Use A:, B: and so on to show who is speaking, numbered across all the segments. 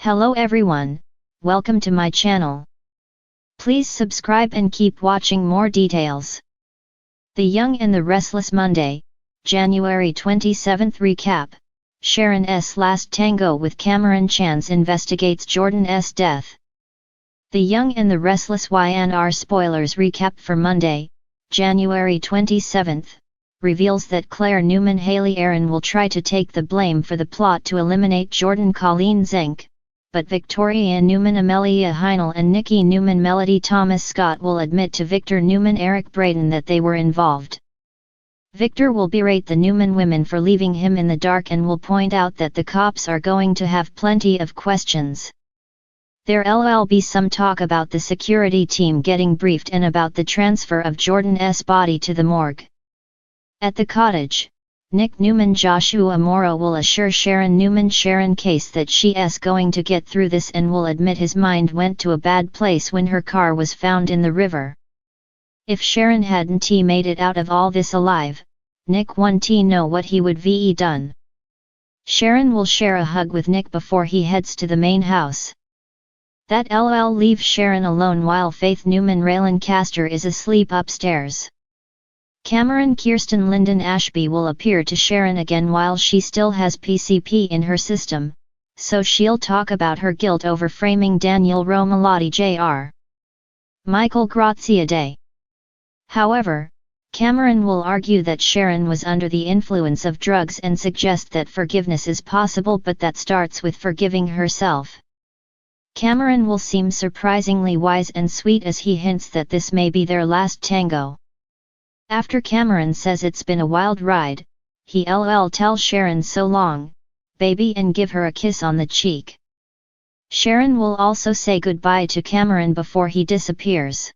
A: Hello everyone, welcome to my channel. Please subscribe and keep watching more details. The Young and the Restless Monday, January 27 recap. Sharon's last tango with Cameron Chance investigates Jordan's death. The Young and the Restless YNR spoilers recap for Monday, January 27, reveals that Claire Newman Haley Aaron will try to take the blame for the plot to eliminate Jordan Colleen Zink, but Victoria Newman Amelia Heinel and Nikki Newman Melody Thomas Scott will admit to Victor Newman Eric Braden that they were involved. Victor will berate the Newman women for leaving him in the dark and will point out that the cops are going to have plenty of questions. There'll be some talk about the security team getting briefed and about the transfer of Jordan's body to the morgue. At the cottage, Nick Newman Joshua Morrow will assure Sharon Newman Sharon case that she's going to get through this and will admit his mind went to a bad place when her car was found in the river. If Sharon hadn't made it out of all this alive, Nick won't know what he would have done. Sharon will share a hug with Nick before he heads to the main house. That'll leave Sharon alone while Faith Newman Raylan Castor is asleep upstairs. Cameron Kirsten Lyndon Ashby will appear to Sharon again while she still has PCP in her system, so she'll talk about her guilt over framing Daniel Romalotti Jr. Michael Graziadei. However, Cameron will argue that Sharon was under the influence of drugs and suggest that forgiveness is possible, but that starts with forgiving herself. Cameron will seem surprisingly wise and sweet as he hints that this may be their last tango. After Cameron says it's been a wild ride, he'll tell Sharon so long, baby, and give her a kiss on the cheek. Sharon will also say goodbye to Cameron before he disappears.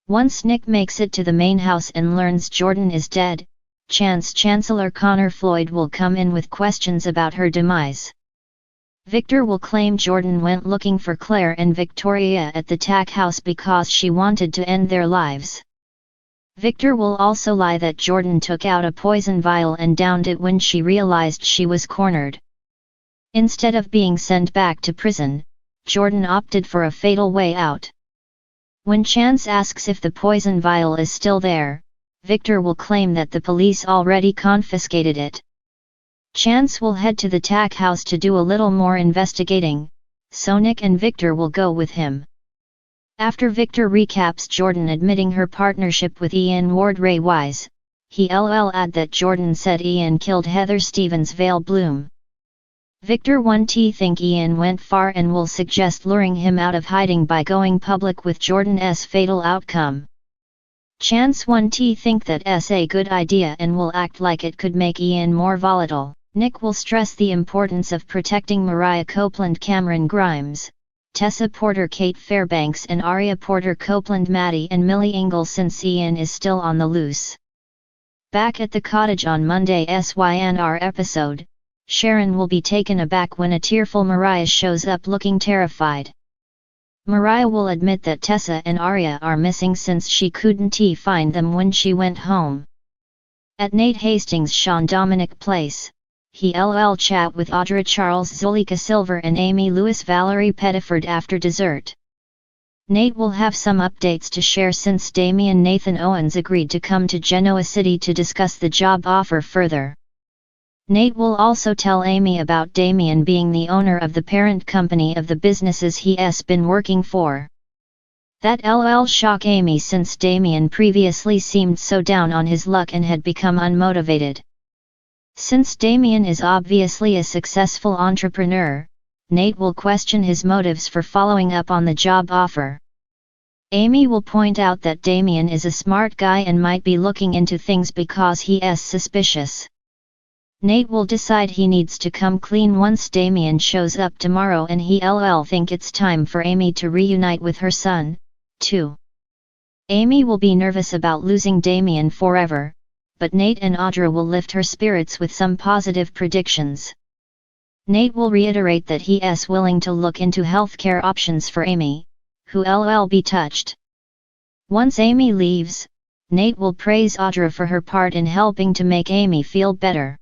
A: Once Nick makes it to the main house and learns Jordan is dead, Chancellor Connor Floyd will come in with questions about her demise. Victor will claim Jordan went looking for Claire and Victoria at the TAC house because she wanted to end their lives. Victor will also lie that Jordan took out a poison vial and downed it when she realized she was cornered. Instead of being sent back to prison, Jordan opted for a fatal way out. When Chance asks if the poison vial is still there, Victor will claim that the police already confiscated it. Chance will head to the TAC house to do a little more investigating, so Nick and Victor will go with him. After Victor recaps Jordan admitting her partnership with Ian Ward Ray Wise, he'll add that Jordan said Ian killed Heather Stevens Vale Bloom. Victor won't think Ian went far and will suggest luring him out of hiding by going public with Jordan's fatal outcome. Chance won't think that's a good idea and will act like it could make Ian more volatile. Nick will stress the importance of protecting Mariah Copeland Cameron Grimes, Tessa Porter Kate Fairbanks and Aria Porter Copeland Maddie and Millie Engel since Ian is still on the loose. Back at the cottage on Monday's YNR episode, Sharon will be taken aback when a tearful Mariah shows up looking terrified. Mariah will admit that Tessa and Aria are missing since she couldn't find them when she went home. At Nate Hastings' Sean Dominic place, he'll chat with Audra Charles Zulika Silver and Amy Lewis Valerie Pettiford after dessert. Nate will have some updates to share since Damian Nathan Owens agreed to come to Genoa City to discuss the job offer further. Nate will also tell Amy about Damian being the owner of the parent company of the businesses he's been working for. That'll shock Amy since Damian previously seemed so down on his luck and had become unmotivated. Since Damian is obviously a successful entrepreneur, Nate will question his motives for following up on the job offer. Amy will point out that Damian is a smart guy and might be looking into things because he's suspicious. Nate will decide he needs to come clean once Damian shows up tomorrow and he'll think it's time for Amy to reunite with her son, too. Amy will be nervous about losing Damian forever, but Nate and Audra will lift her spirits with some positive predictions. Nate will reiterate that he's willing to look into healthcare options for Amy, who'll be touched. Once Amy leaves, Nate will praise Audra for her part in helping to make Amy feel better.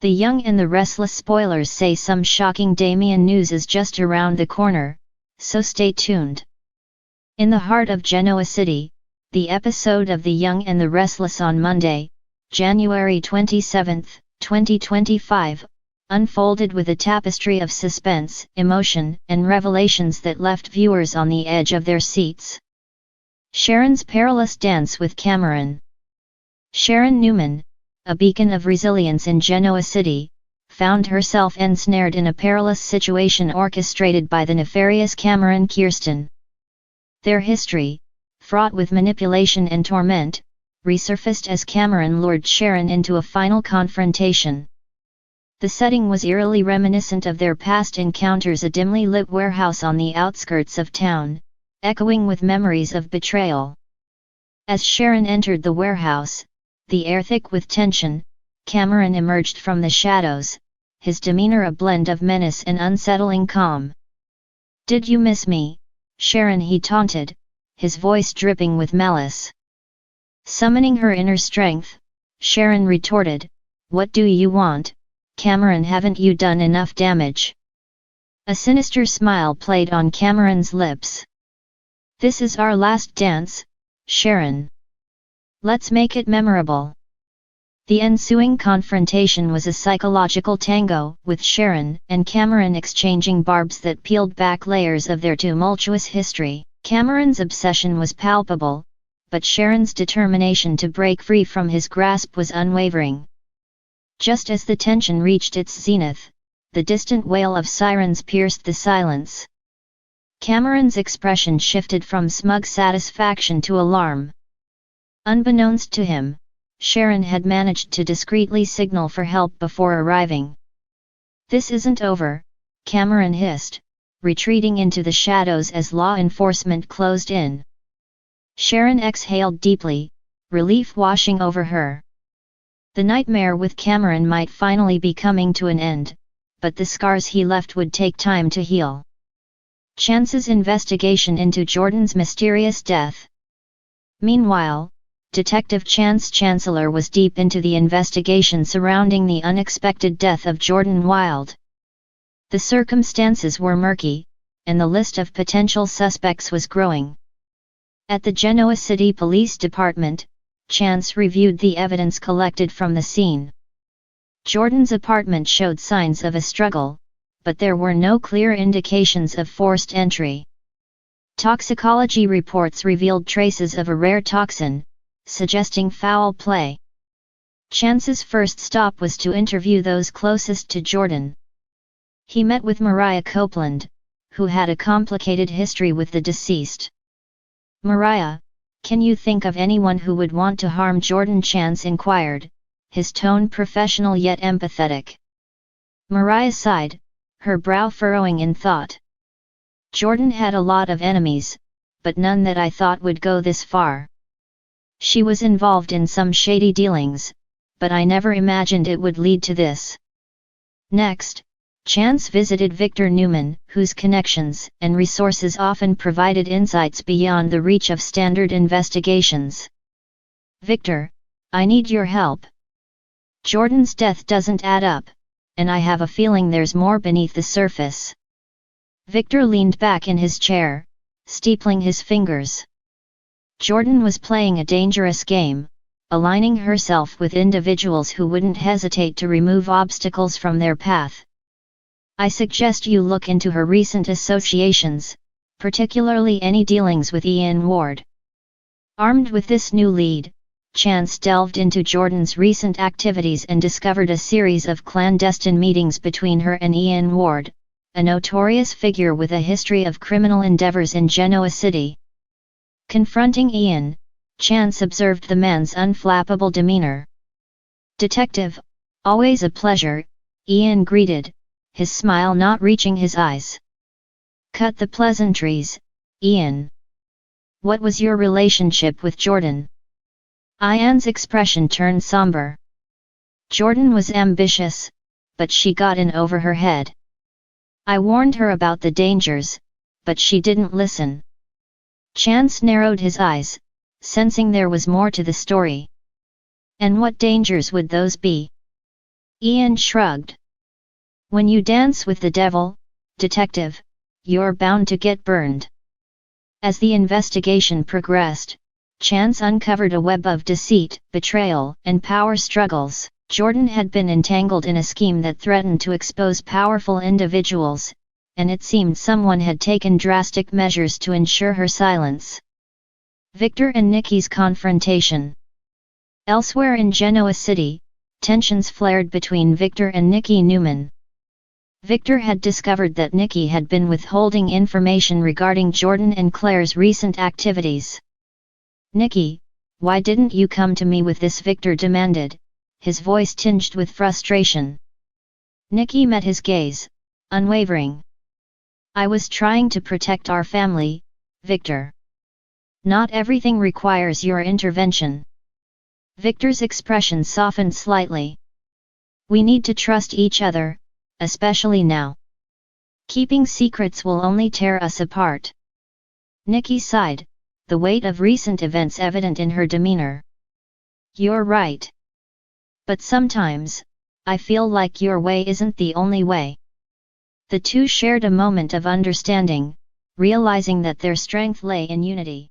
A: The Young and the Restless spoilers say some shocking Damien news is just around the corner, so stay tuned. In the heart of Genoa City, the episode of The Young and the Restless on Monday, January 27, 2025, unfolded with a tapestry of suspense, emotion, and revelations that left viewers on the edge of their seats. Sharon's perilous dance with Cameron. Sharon Newman, a beacon of resilience in Genoa City, found herself ensnared in a perilous situation orchestrated by the nefarious Cameron Kirsten. Their history, fraught with manipulation and torment, resurfaced as Cameron lured Sharon into a final confrontation. The setting was eerily reminiscent of their past encounters, a dimly lit warehouse on the outskirts of town, echoing with memories of betrayal. As Sharon entered the warehouse, the air thick with tension, Cameron emerged from the shadows, his demeanor a blend of menace and unsettling calm. "Did you miss me, Sharon?" he taunted, his voice dripping with malice. Summoning her inner strength, Sharon retorted, "What do you want, Cameron? Haven't you done enough damage?" A sinister smile played on Cameron's lips. "This is our last dance, Sharon. Let's make it memorable." The ensuing confrontation was a psychological tango, with Sharon and Cameron exchanging barbs that peeled back layers of their tumultuous history. Cameron's obsession was palpable, but Sharon's determination to break free from his grasp was unwavering. Just as the tension reached its zenith, the distant wail of sirens pierced the silence. Cameron's expression shifted from smug satisfaction to alarm. Unbeknownst to him, Sharon had managed to discreetly signal for help before arriving. "This isn't over," Cameron hissed, retreating into the shadows as law enforcement closed in. Sharon exhaled deeply, relief washing over her. The nightmare with Cameron might finally be coming to an end, but the scars he left would take time to heal. Chance's investigation into Jordan's mysterious death. Meanwhile, Detective Chance Chancellor was deep into the investigation surrounding the unexpected death of Jordan Wilde. The circumstances were murky, and the list of potential suspects was growing. At the Genoa City Police Department, Chance reviewed the evidence collected from the scene. Jordan's apartment showed signs of a struggle, but there were no clear indications of forced entry. Toxicology reports revealed traces of a rare toxin, suggesting foul play. Chance's first stop was to interview those closest to Jordan. He met with Mariah Copeland, who had a complicated history with the deceased. "Mariah, can you think of anyone who would want to harm Jordan?" Chance inquired, his tone professional yet empathetic. Mariah sighed, her brow furrowing in thought. "Jordan had a lot of enemies, but none that I thought would go this far. She was involved in some shady dealings, but I never imagined it would lead to this." Next, Chance visited Victor Newman, whose connections and resources often provided insights beyond the reach of standard investigations. "Victor, I need your help. Jordan's death doesn't add up, and I have a feeling there's more beneath the surface." Victor leaned back in his chair, steepling his fingers. Jordan was playing a dangerous game, aligning herself with individuals who wouldn't hesitate to remove obstacles from their path. "I suggest you look into her recent associations, particularly any dealings with Ian Ward." Armed with this new lead, Chance delved into Jordan's recent activities and discovered a series of clandestine meetings between her and Ian Ward, a notorious figure with a history of criminal endeavors in Genoa City. Confronting Ian, Chance observed the man's unflappable demeanor. "Detective, always a pleasure," Ian greeted, his smile not reaching his eyes. "Cut the pleasantries, Ian. What was your relationship with Jordan?" Ian's expression turned somber. "Jordan was ambitious, but she got in over her head. I warned her about the dangers, but she didn't listen." Chance narrowed his eyes, sensing there was more to the story. "And what dangers would those be?" Ian shrugged. When you dance with the devil, detective, you're bound to get burned. As the investigation progressed, chance uncovered a web of deceit, betrayal, and power struggles. Jordan had been entangled in a scheme that threatened to expose powerful individuals, and it seemed someone had taken drastic measures to ensure her silence. Victor and Nikki's confrontation. Elsewhere in Genoa City, tensions flared between Victor and Nikki Newman. Victor had discovered that Nikki had been withholding information regarding Jordan and Claire's recent activities. "Nikki, why didn't you come to me with this?" Victor demanded, his voice tinged with frustration. Nikki met his gaze, unwavering. "I was trying to protect our family, Victor. Not everything requires your intervention." Victor's expression softened slightly. "We need to trust each other, especially now. Keeping secrets will only tear us apart." Nikki sighed, the weight of recent events evident in her demeanor. "You're right. But sometimes, I feel like your way isn't the only way." The two shared a moment of understanding, realizing that their strength lay in unity.